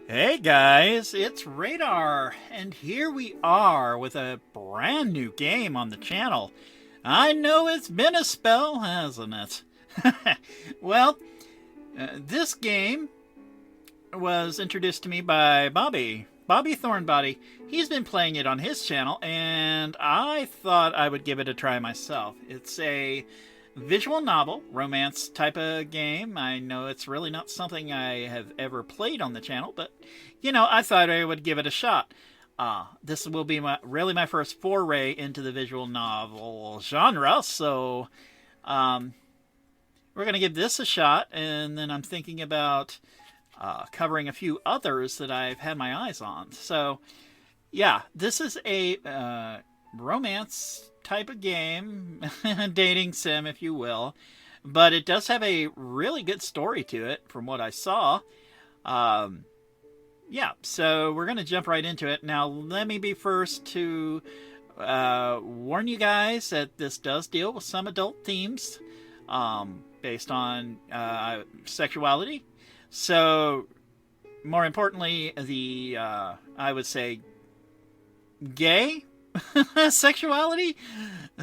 Hey guys, it's Radar, and here we are with a brand new game on the channel. I know it's been a spell, hasn't it? well, this game was introduced to me by Bobby Thornbody. He's been playing it on his channel, and I thought I would give it a try myself. It's a visual novel, romance type of game. I know it's really not something I have ever played on the channel, but I thought I would give it a shot. This will be my first foray into the visual novel genre, so um, we're going to give this a shot, and then I'm thinking about covering a few others that I've had my eyes on. So, yeah, this is a romance type of game, dating sim, if you will, but it does have a really good story to it from what I saw. Um, yeah, so we're going to jump right into it. Now, let me be first to warn you guys that this does deal with some adult themes based on sexuality. So, more importantly, the I would say gay sexuality,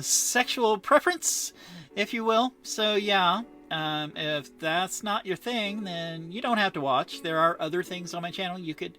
sexual preference, if you will. So yeah, if that's not your thing, then you don't have to watch. There are other things on my channel you could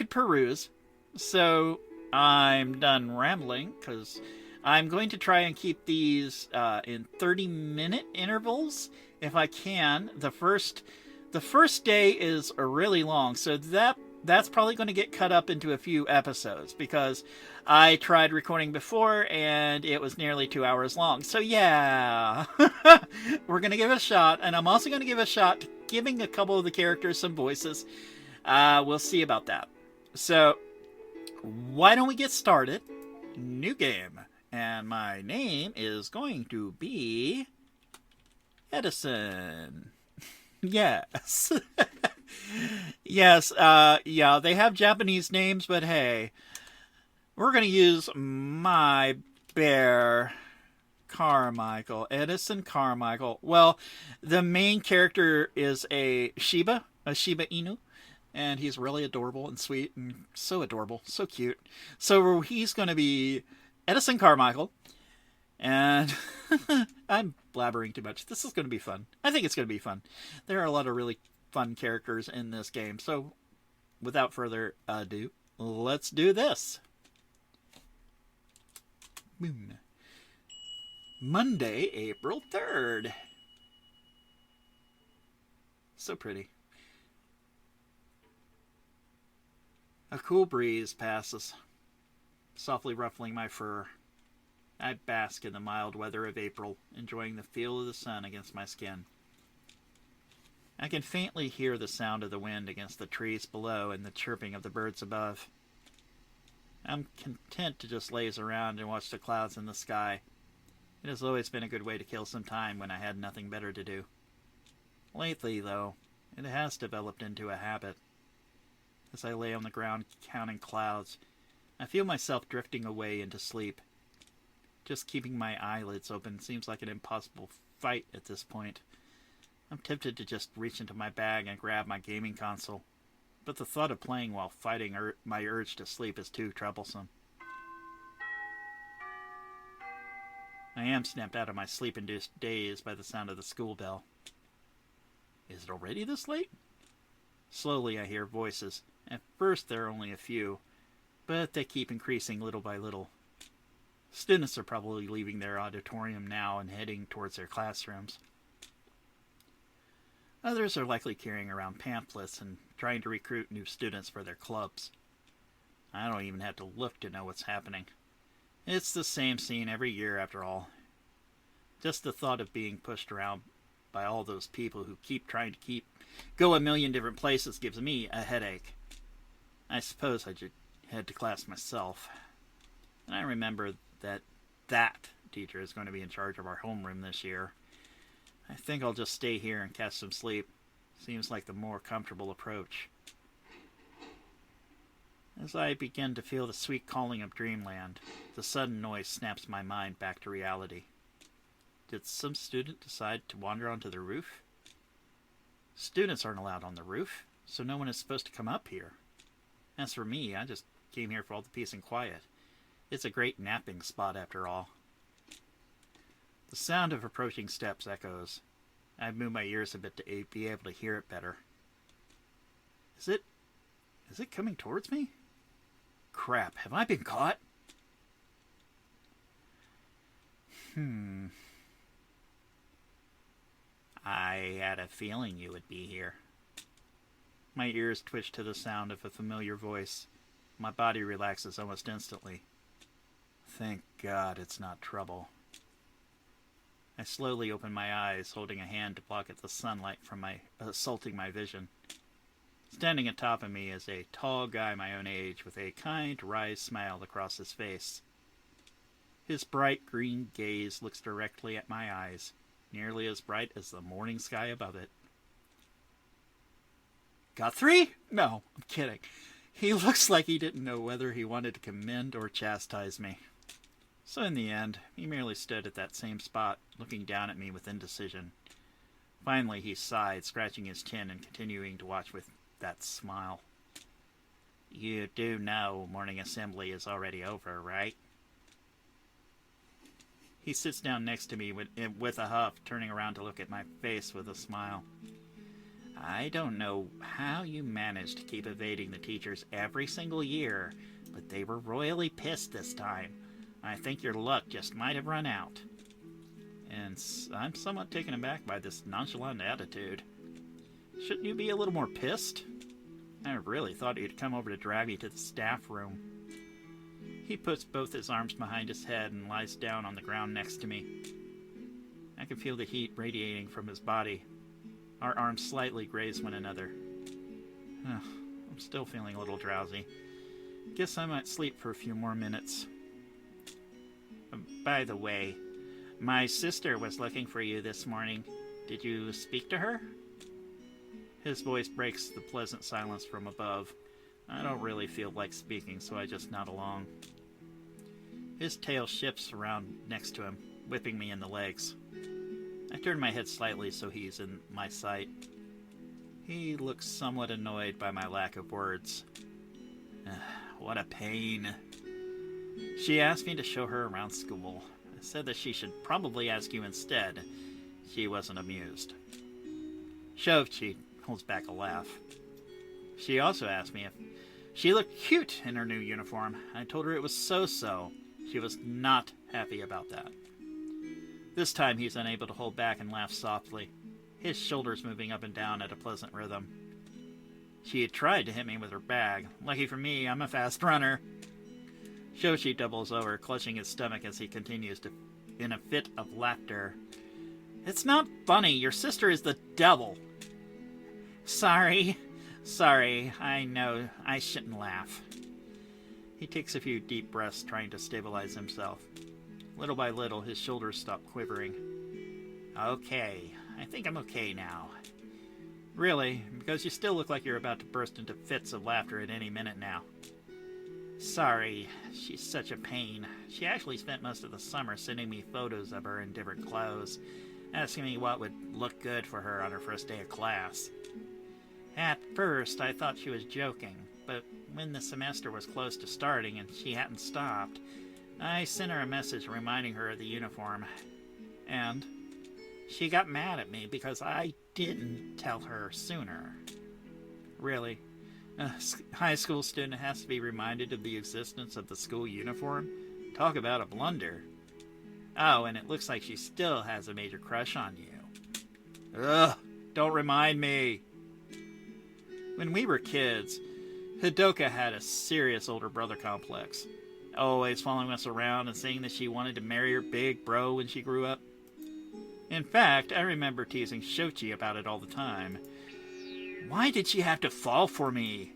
peruse. So I'm done rambling because I'm going to try and keep these in 30-minute intervals if I can. The first day is really long, so that's probably going to get cut up into a few episodes because I tried recording before and it was nearly 2 hours long. So yeah, we're going to give it a shot, and I'm also going to give a shot to giving a couple of the characters some voices. We'll see about that. So why don't we get started? New game, and my name is going to be Edison. Yes. Yes, yeah, they have Japanese names, but hey, we're going to use my bear, Carmichael, Edison Carmichael. Well, the main character is a Shiba Inu, and he's really adorable and sweet and so adorable, so cute. So he's going to be Edison Carmichael, and I'm blabbering too much. This is going to be fun. I think it's going to be fun. There are a lot of really fun characters in this game. So, without further ado, let's do this. Boom. Monday, April 3rd. So pretty. A cool breeze passes, softly ruffling my fur. I bask in the mild weather of April, enjoying the feel of the sun against my skin. I can faintly hear the sound of the wind against the trees below and the chirping of the birds above. I'm content to just laze around and watch the clouds in the sky. It has always been a good way to kill some time when I had nothing better to do. Lately, though, it has developed into a habit. As I lay on the ground counting clouds, I feel myself drifting away into sleep. Just keeping my eyelids open seems like an impossible fight at this point. I'm tempted to just reach into my bag and grab my gaming console, but the thought of playing while fighting my urge to sleep is too troublesome. I am snapped out of my sleep-induced daze by the sound of the school bell. Is it already this late? Slowly I hear voices. At first there are only a few, but they keep increasing little by little. Students are probably leaving their auditorium now and heading towards their classrooms. Others are likely carrying around pamphlets and trying to recruit new students for their clubs. I don't even have to look to know what's happening. It's the same scene every year after all. Just the thought of being pushed around by all those people who keep trying to go a million different places gives me a headache. I suppose I should head to class myself. And I remember that teacher is going to be in charge of our homeroom this year. I think I'll just stay here and catch some sleep. Seems like the more comfortable approach. As I begin to feel the sweet calling of dreamland, the sudden noise snaps my mind back to reality. Did some student decide to wander onto the roof? Students aren't allowed on the roof. So no one is supposed to come up here. As for me, I just came here for all the peace and quiet. It's a great napping spot after all. The sound of approaching steps echoes. I move my ears a bit to be able to hear it better. Is it coming towards me? Crap, have I been caught? I had a feeling you would be here. My ears twitch to the sound of a familiar voice. My body relaxes almost instantly. Thank God it's not trouble. I slowly open my eyes, holding a hand to block at the sunlight from assaulting my vision. Standing atop of me is a tall guy my own age with a kind, wry smile across his face. His bright green gaze looks directly at my eyes, nearly as bright as the morning sky above it. Got 3? No, I'm kidding. He looks like he didn't know whether he wanted to commend or chastise me. So in the end, he merely stood at that same spot, looking down at me with indecision. Finally, he sighed, scratching his chin and continuing to watch with that smile. You do know morning assembly is already over, right? He sits down next to me with a huff, turning around to look at my face with a smile. I don't know how you managed to keep evading the teachers every single year, but they were royally pissed this time. I think your luck just might have run out. And I'm somewhat taken aback by this nonchalant attitude. Shouldn't you be a little more pissed? I really thought you'd come over to drag me to the staff room. He puts both his arms behind his head and lies down on the ground next to me. I can feel the heat radiating from his body. Our arms slightly graze one another. I'm still feeling a little drowsy. Guess I might sleep for a few more minutes. By the way, my sister was looking for you this morning. Did you speak to her? His voice breaks the pleasant silence from above. I don't really feel like speaking, so I just nod along. His tail shifts around next to him, whipping me in the legs. I turn my head slightly so he's in my sight. He looks somewhat annoyed by my lack of words. What a pain. She asked me to show her around school. I said that she should probably ask you instead. She wasn't amused. Shoved, she holds back a laugh. She also asked me if she looked cute in her new uniform. I told her it was so-so. She was not happy about that. This time he's unable to hold back and laugh softly, his shoulders moving up and down at a pleasant rhythm. She had tried to hit me with her bag. Lucky for me, I'm a fast runner. Shoshi doubles over, clutching his stomach as he continues in a fit of laughter. It's not funny. Your sister is the devil. Sorry, I know I shouldn't laugh. He takes a few deep breaths, trying to stabilize himself. Little by little, his shoulders stop quivering. Okay, I think I'm okay now. Really, because you still look like you're about to burst into fits of laughter at any minute now. Sorry, she's such a pain. She actually spent most of the summer sending me photos of her in different clothes, asking me what would look good for her on her first day of class. At first, I thought she was joking, but when the semester was close to starting and she hadn't stopped, I sent her a message reminding her of the uniform. And she got mad at me because I didn't tell her sooner. Really? A high school student has to be reminded of the existence of the school uniform? Talk about a blunder. Oh, and it looks like she still has a major crush on you. Ugh, don't remind me. When we were kids, Hidoka had a serious older brother complex, always following us around and saying that she wanted to marry her big bro when she grew up. In fact, I remember teasing Shochi about it all the time. Why did she have to fall for me?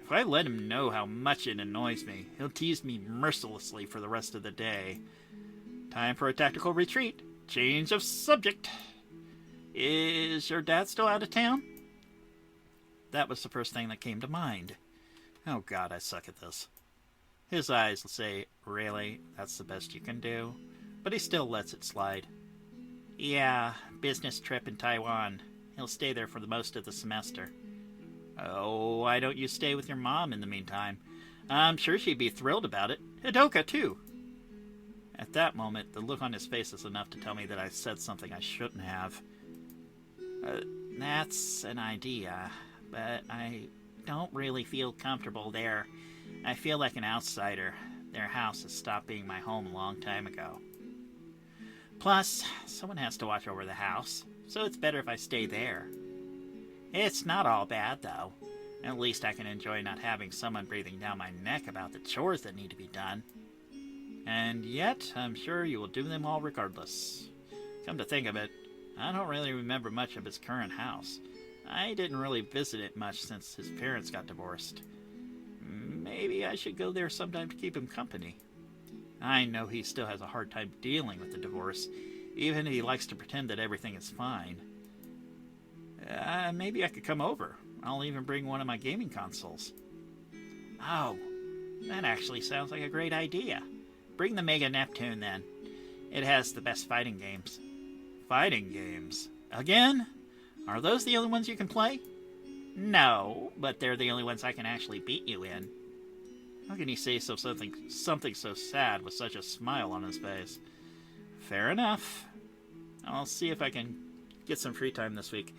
If I let him know how much it annoys me, he'll tease me mercilessly for the rest of the day. Time for a tactical retreat. Change of subject. Is your dad still out of town? That was the first thing that came to mind. Oh God, I suck at this. His eyes say, really? That's the best you can do? But he still lets it slide. Yeah, business trip in Taiwan. He'll stay there for the most of the semester. Oh, why don't you stay with your mom in the meantime? I'm sure she'd be thrilled about it. Hidoka, too. At that moment, the look on his face is enough to tell me that I said something I shouldn't have. That's an idea, but I don't really feel comfortable there. I feel like an outsider. Their house has stopped being my home a long time ago. Plus, someone has to watch over the house, so it's better if I stay there. It's not all bad, though. At least I can enjoy not having someone breathing down my neck about the chores that need to be done. And yet, I'm sure you will do them all regardless. Come to think of it, I don't really remember much of his current house. I didn't really visit it much since his parents got divorced. Maybe I should go there sometime to keep him company. I know he still has a hard time dealing with the divorce, even if he likes to pretend that everything is fine. Maybe I could come over. I'll even bring one of my gaming consoles. Oh, that actually sounds like a great idea. Bring the Mega Neptune, then. It has the best fighting games. Fighting games? Again? Are those the only ones you can play? No, but they're the only ones I can actually beat you in. How can he say something so sad with such a smile on his face? Fair enough. I'll see if I can get some free time this week.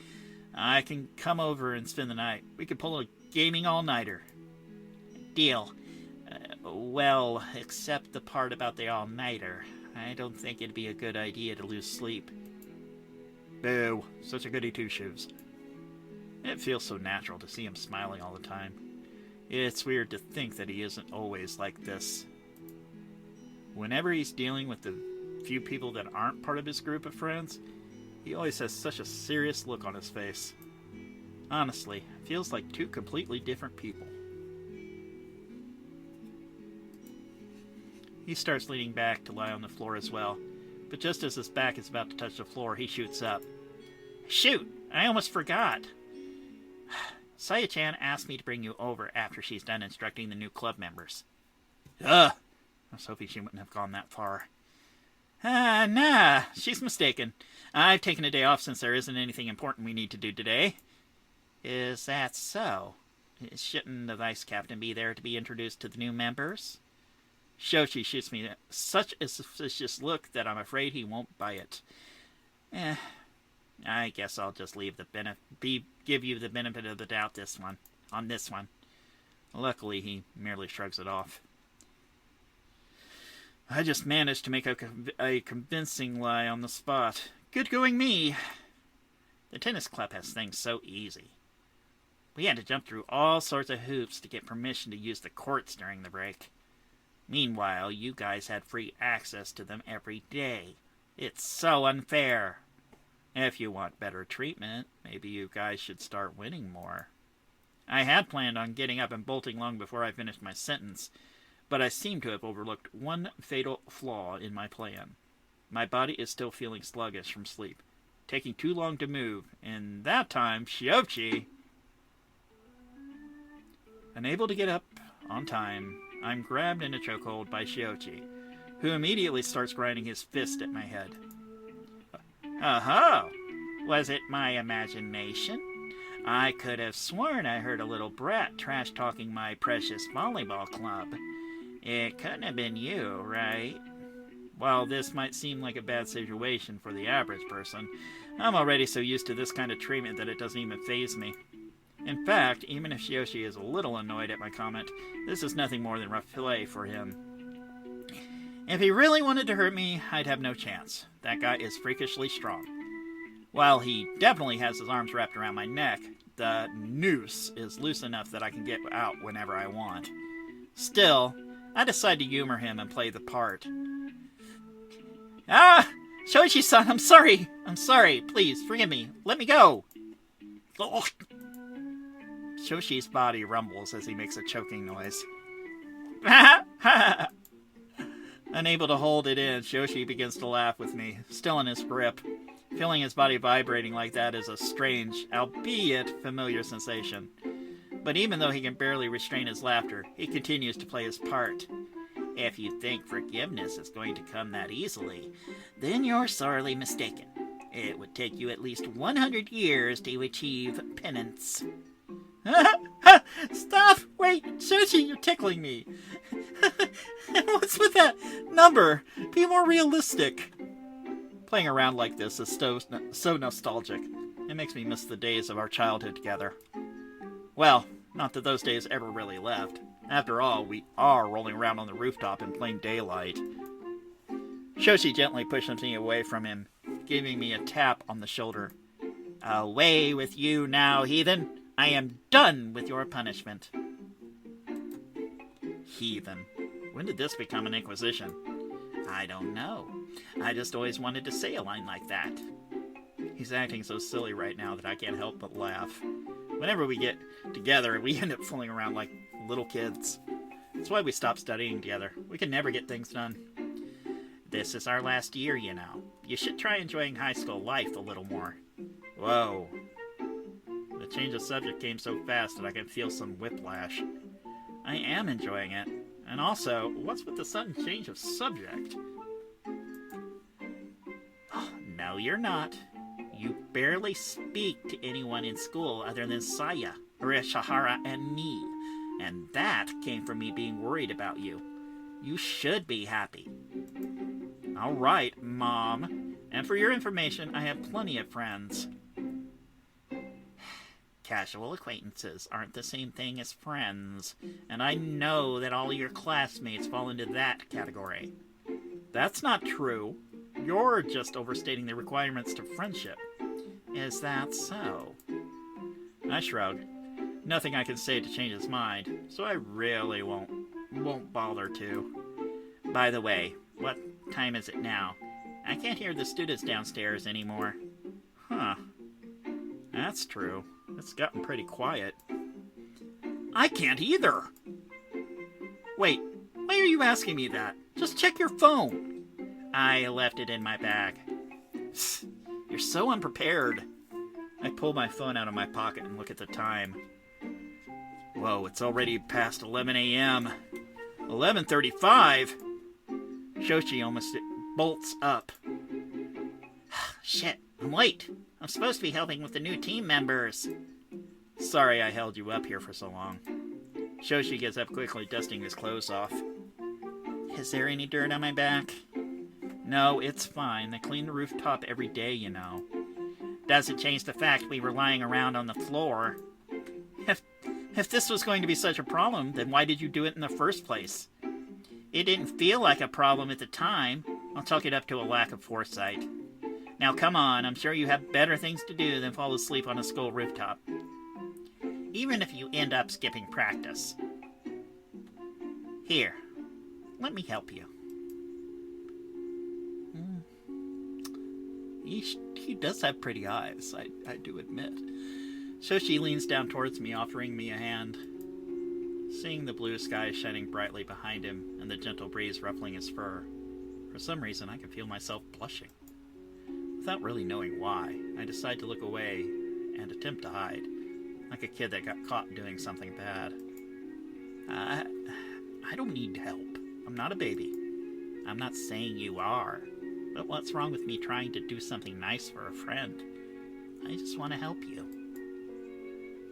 I can come over and spend the night. We could pull a gaming all-nighter. Deal. Well, except the part about the all-nighter. I don't think it'd be a good idea to lose sleep. Boo. Such a goody two-shoes. It feels so natural to see him smiling all the time. It's weird to think that he isn't always like this. Whenever he's dealing with the few people that aren't part of his group of friends, he always has such a serious look on his face. Honestly, it feels like two completely different people. He starts leaning back to lie on the floor as well, but just as his back is about to touch the floor, he shoots up. Shoot! I almost forgot! Saya-chan asked me to bring you over after she's done instructing the new club members. I was hoping she wouldn't have gone that far. Nah, she's mistaken. I've taken a day off since there isn't anything important we need to do today. Is that so? Shouldn't the vice captain be there to be introduced to the new members? Shochi shoots me such a suspicious look that I'm afraid he won't buy it. I guess I'll just give you the benefit of the doubt on this one. Luckily, he merely shrugs it off. I just managed to make a convincing lie on the spot. Good going me. The tennis club has things so easy. We had to jump through all sorts of hoops to get permission to use the courts during the break. Meanwhile, you guys had free access to them every day. It's so unfair. If you want better treatment, maybe you guys should start winning more. I had planned on getting up and bolting long before I finished my sentence, but I seem to have overlooked one fatal flaw in my plan. My body is still feeling sluggish from sleep, taking too long to move, and that time, Shochi... Unable to get up on time, I'm grabbed in a chokehold by Shiochi, who immediately starts grinding his fist at my head. Oh-ho! Was it my imagination? I could have sworn I heard a little brat trash-talking my precious volleyball club. It couldn't have been you, right? While this might seem like a bad situation for the average person, I'm already so used to this kind of treatment that it doesn't even faze me. In fact, even if Shioshi is a little annoyed at my comment, this is nothing more than rough play for him. If he really wanted to hurt me, I'd have no chance. That guy is freakishly strong. While he definitely has his arms wrapped around my neck, the noose is loose enough that I can get out whenever I want. Still, I decide to humor him and play the part. Shoichi-san, I'm sorry. Please, forgive me. Let me go. Ugh. Shoshi's body rumbles as he makes a choking noise. Unable to hold it in, Shoshi begins to laugh with me, still in his grip. Feeling his body vibrating like that is a strange, albeit familiar sensation. But even though he can barely restrain his laughter, he continues to play his part. If you think forgiveness is going to come that easily, then you're sorely mistaken. It would take you at least 100 years to achieve penance. Stop! Wait, Sushi, you're tickling me. What's with that number? Be more realistic. Playing around like this is so nostalgic. It makes me miss the days of our childhood together. Well, not that those days ever really left. After all, we are rolling around on the rooftop in plain daylight. Shoshi gently pushed something away from him, giving me a tap on the shoulder. Away with you now, heathen! I am done with your punishment. Heathen. When did this become an inquisition? I don't know. I just always wanted to say a line like that. He's acting so silly right now that I can't help but laugh. Whenever we get together, we end up fooling around like little kids. That's why we stopped studying together. We can never get things done. This is our last year, you know. You should try enjoying high school life a little more. Whoa. The change of subject came so fast that I can feel some whiplash. I am enjoying it. And also, what's with the sudden change of subject? Oh, no, you're not. You barely speak to anyone in school other than Saya, Ureshihara, and me. And that came from me being worried about you. You should be happy. All right, Mom. And for your information, I have plenty of friends. Casual acquaintances aren't the same thing as friends, and I know that all your classmates fall into that category. That's not true. You're just overstating the requirements to friendship. Is that so? I shrugged. Nothing I can say to change his mind, so I really won't bother to. By the way, what time is it now? I can't hear the students downstairs anymore. Huh. That's true. It's gotten pretty quiet. I can't either! Wait, why are you asking me that? Just check your phone. I left it in my bag. You're so unprepared. I pull my phone out of my pocket and look at the time. Whoa, it's already past 11 a.m. 11:35? Shoshi almost bolts up. Shit, I'm late. I'm supposed to be helping with the new team members. Sorry I held you up here for so long. Shoshi gets up quickly, dusting his clothes off. Is there any dirt on my back? No, it's fine. They clean the rooftop every day, you know. Doesn't change the fact we were lying around on the floor. If this was going to be such a problem, then why did you do it in the first place? It didn't feel like a problem at the time. I'll chalk it up to a lack of foresight. Now come on, I'm sure you have better things to do than fall asleep on a school rooftop. Even if you end up skipping practice. Here, let me help you. He does have pretty eyes, I do admit. Shoshi leans down towards me, offering me a hand. Seeing the blue sky shining brightly behind him and the gentle breeze ruffling his fur, for some reason I can feel myself blushing. Without really knowing why, I decide to look away and attempt to hide, like a kid that got caught doing something bad. I don't need help. I'm not a baby. I'm not saying you are. But what's wrong with me trying to do something nice for a friend? I just want to help you.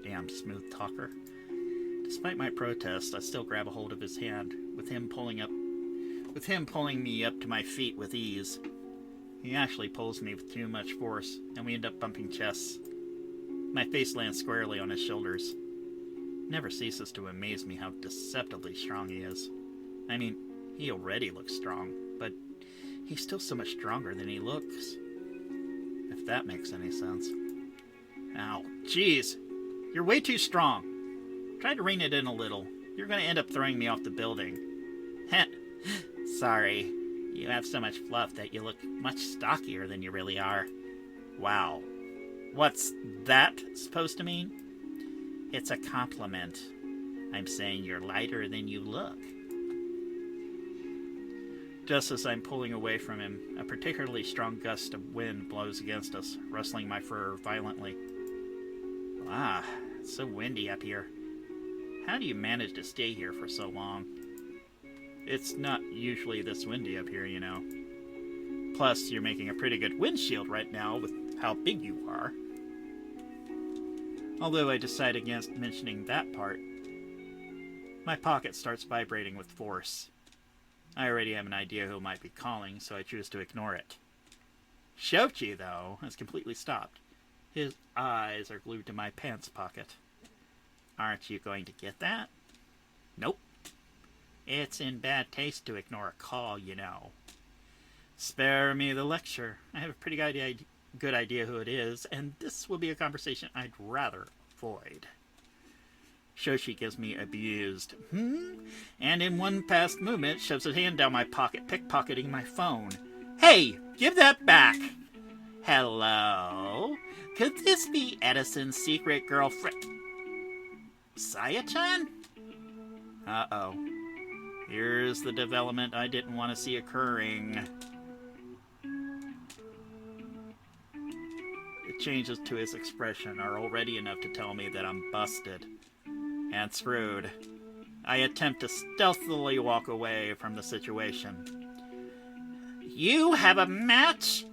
Damn smooth talker. Despite my protest, I still grab a hold of his hand, with him pulling me up to my feet with ease. He actually pulls me with too much force, and we end up bumping chests. My face lands squarely on his shoulders. It never ceases to amaze me how deceptively strong he is. I mean, he already looks strong, but he's still so much stronger than he looks. If that makes any sense. Ow, jeez. You're way too strong. Try to rein it in a little. You're going to end up throwing me off the building. Heh. Sorry. You have so much fluff that you look much stockier than you really are. Wow. What's that supposed to mean? It's a compliment. I'm saying you're lighter than you look. Just as I'm pulling away from him, a particularly strong gust of wind blows against us, rustling my fur violently. Ah, it's so windy up here. How do you manage to stay here for so long? It's not usually this windy up here, you know. Plus, you're making a pretty good windshield right now with how big you are. Although I decide against mentioning that part. My pocket starts vibrating with force. I already have an idea who might be calling, so I choose to ignore it. Shochi, though, has completely stopped. His eyes are glued to my pants pocket. Aren't you going to get that? Nope. It's in bad taste to ignore a call, you know. Spare me the lecture. I have a pretty good idea who it is, and this will be a conversation I'd rather avoid. Shoshi gives me abused, and in one fast movement shoves his hand down my pocket, pickpocketing my phone. Hey, give that back! Hello? Could this be Edison's secret girlfriend? Saya-chan? Uh-oh. Here's the development I didn't want to see occurring. The changes to his expression are already enough to tell me that I'm busted. And screwed. I attempt to stealthily walk away from the situation. You have a match?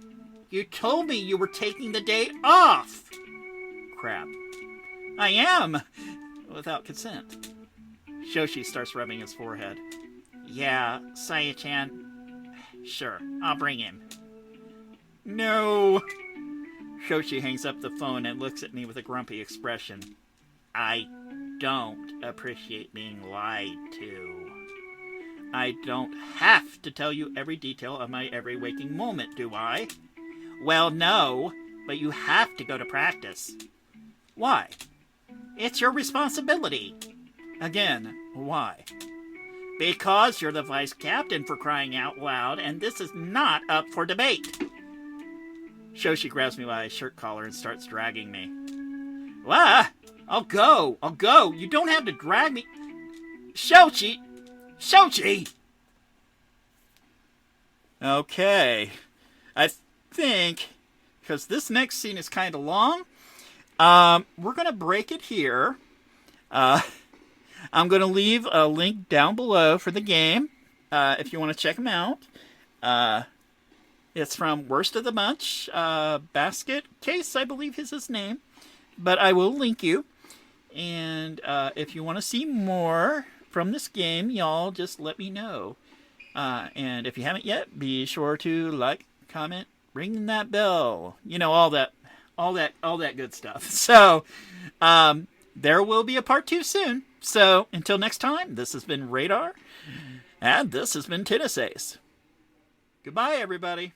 You told me you were taking the day off! Crap. I am! Without consent. Shoshi starts rubbing his forehead. Yeah, Saya-chan. Sure, I'll bring him. No! Shoshi hangs up the phone and looks at me with a grumpy expression. I don't appreciate being lied to. I don't have to tell you every detail of my every waking moment, do I? Well, no, but you have to go to practice. Why? It's your responsibility. Again, why? Because you're the vice captain, for crying out loud, and this is not up for debate. Shoshi grabs me by my shirt collar and starts dragging me. What? I'll go. You don't have to drag me. Shochi! Okay. I think, because this next scene is kind of long, we're going to break it here. I'm going to leave a link down below for the game, if you want to check them out. It's from Worst of the Bunch. Basket Case, I believe is his name. But I will link you. And if you want to see more from this game, y'all just let me know. And if you haven't yet, be sure to like, comment, ring that bell. You know, all that good stuff. So, there will be a part 2 soon. So, until next time, this has been Radar, and this has been Tennis Ace. Goodbye, everybody.